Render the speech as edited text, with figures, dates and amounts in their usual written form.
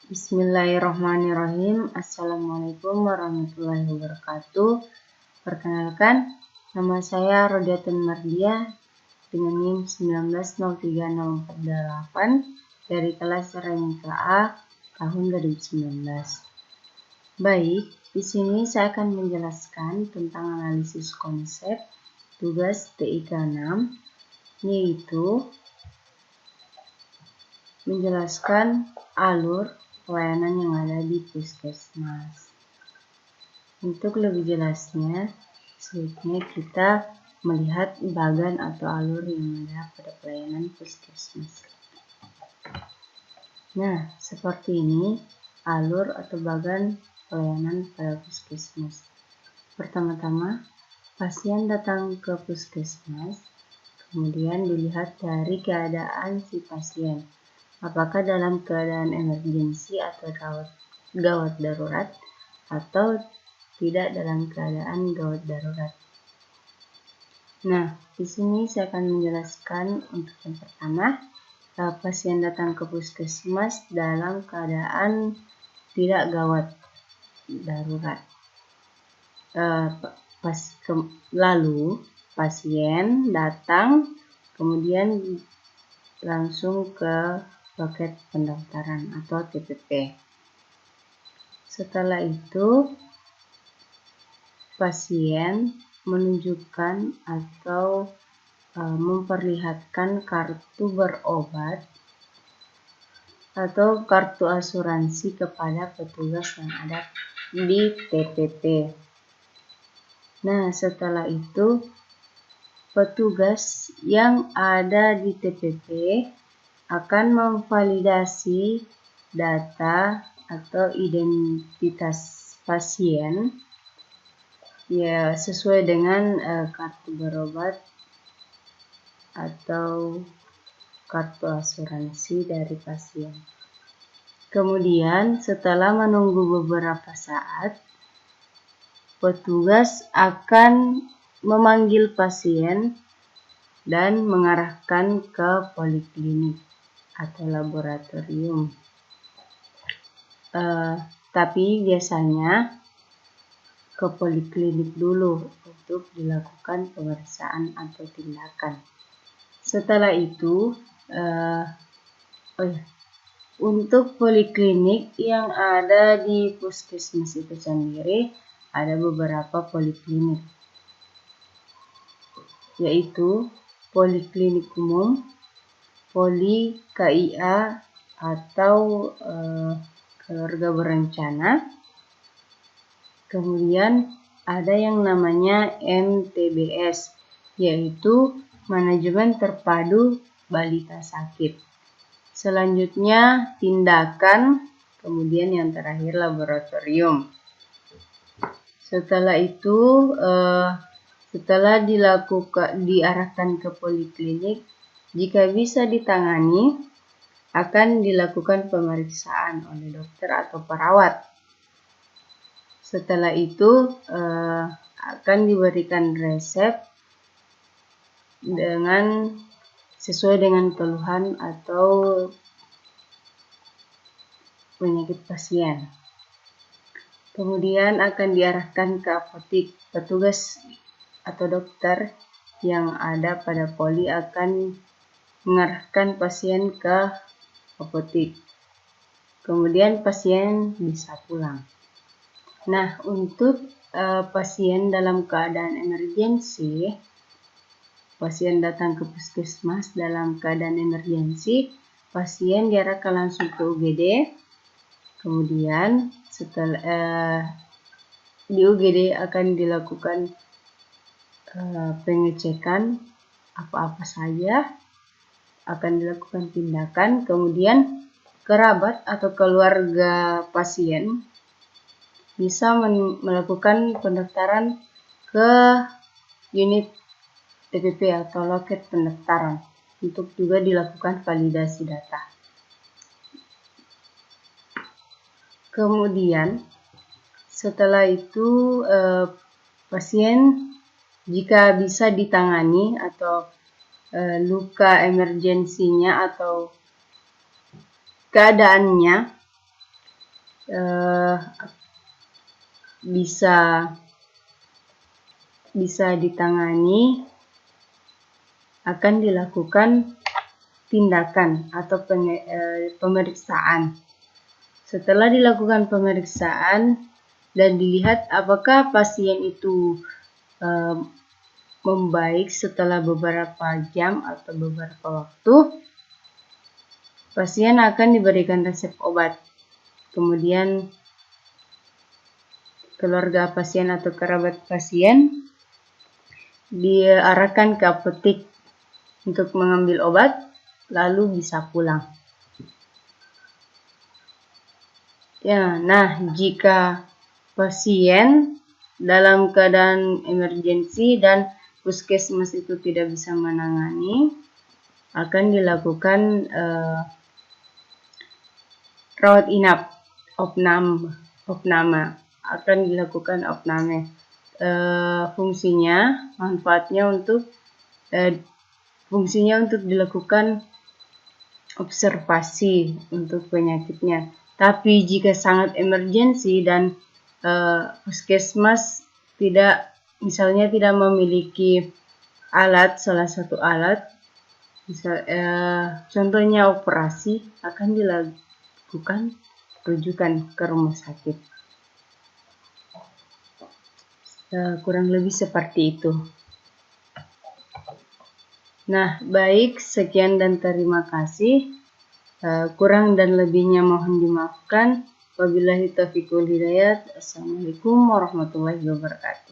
Bismillahirrahmanirrahim. Assalamualaikum warahmatullahi wabarakatuh. Perkenalkan, nama saya Rodiatun Mardiah dengan NIM 1903048 dari kelas Remika A tahun 2019. Baik, di sini saya akan menjelaskan tentang analisis konsep tugas TIK 6, yaitu menjelaskan alur pelayanan yang ada di puskesmas. Untuk lebih jelasnya, sebaiknya kita melihat bagan atau alur yang ada pada pelayanan puskesmas. Nah, seperti ini alur atau bagan pelayanan pada puskesmas. Pertama-tama, pasien datang ke puskesmas, kemudian dilihat dari keadaan si pasien. Apakah dalam keadaan emergensi atau gawat darurat atau tidak dalam keadaan gawat darurat. Nah, di sini saya akan menjelaskan untuk yang pertama, pasien datang ke puskesmas dalam keadaan tidak gawat darurat. Lalu pasien datang kemudian langsung ke loket pendaftaran atau TPP. Setelah itu, pasien menunjukkan atau memperlihatkan kartu berobat atau kartu asuransi kepada petugas yang ada di TPP. Nah, setelah itu, petugas yang ada di TPP akan memvalidasi data atau identitas pasien ya sesuai dengan kartu berobat atau kartu asuransi dari pasien. Kemudian setelah menunggu beberapa saat, petugas akan memanggil pasien dan mengarahkan ke poliklinik atau laboratorium. Tapi biasanya ke poliklinik dulu untuk dilakukan pemeriksaan atau tindakan. Setelah itu, untuk poliklinik yang ada di puskesmas itu sendiri ada beberapa poliklinik, yaitu poliklinik umum, poli KIA atau keluarga berencana. Kemudian ada yang namanya MTBS, yaitu manajemen terpadu balita sakit. Selanjutnya tindakan, kemudian yang terakhir laboratorium. Setelah itu, setelah diarahkan ke poliklinik, jika bisa ditangani, akan dilakukan pemeriksaan oleh dokter atau perawat. Setelah itu akan diberikan resep sesuai dengan keluhan atau penyakit pasien. Kemudian akan diarahkan ke apotik. Petugas atau dokter yang ada pada poli akan mengarahkan pasien ke apotik. Kemudian pasien bisa pulang. Nah, untuk pasien dalam keadaan emergensi, pasien datang ke puskesmas dalam keadaan emergensi, pasien diarahkan langsung ke UGD. Kemudian setelah di UGD akan dilakukan pengecekan apa-apa saja, akan dilakukan tindakan. Kemudian kerabat atau keluarga pasien bisa melakukan pendaftaran ke unit TPP atau loket pendaftaran untuk juga dilakukan validasi data. Kemudian setelah itu pasien jika bisa ditangani atau luka emergensinya atau keadaannya bisa ditangani, akan dilakukan tindakan atau pemeriksaan. Setelah dilakukan pemeriksaan dan dilihat apakah pasien itu membaik setelah beberapa jam atau beberapa waktu, pasien akan diberikan resep obat. Kemudian keluarga pasien atau kerabat pasien diarahkan ke apotek untuk mengambil obat, lalu bisa pulang. Ya, nah jika pasien dalam keadaan emergensi dan puskesmas itu tidak bisa menangani, akan dilakukan rawat inap, opname, akan dilakukan opname. Fungsinya untuk dilakukan observasi untuk penyakitnya. Tapi jika sangat emergensi dan puskesmas misalnya tidak memiliki salah satu alat, contohnya operasi, akan dilakukan rujukan ke rumah sakit. Kurang lebih seperti itu. Nah, baik, sekian dan terima kasih. Kurang dan lebihnya mohon dimaafkan. Wabillahi taufiq wal hidayah. Assalamualaikum warahmatullahi wabarakatuh.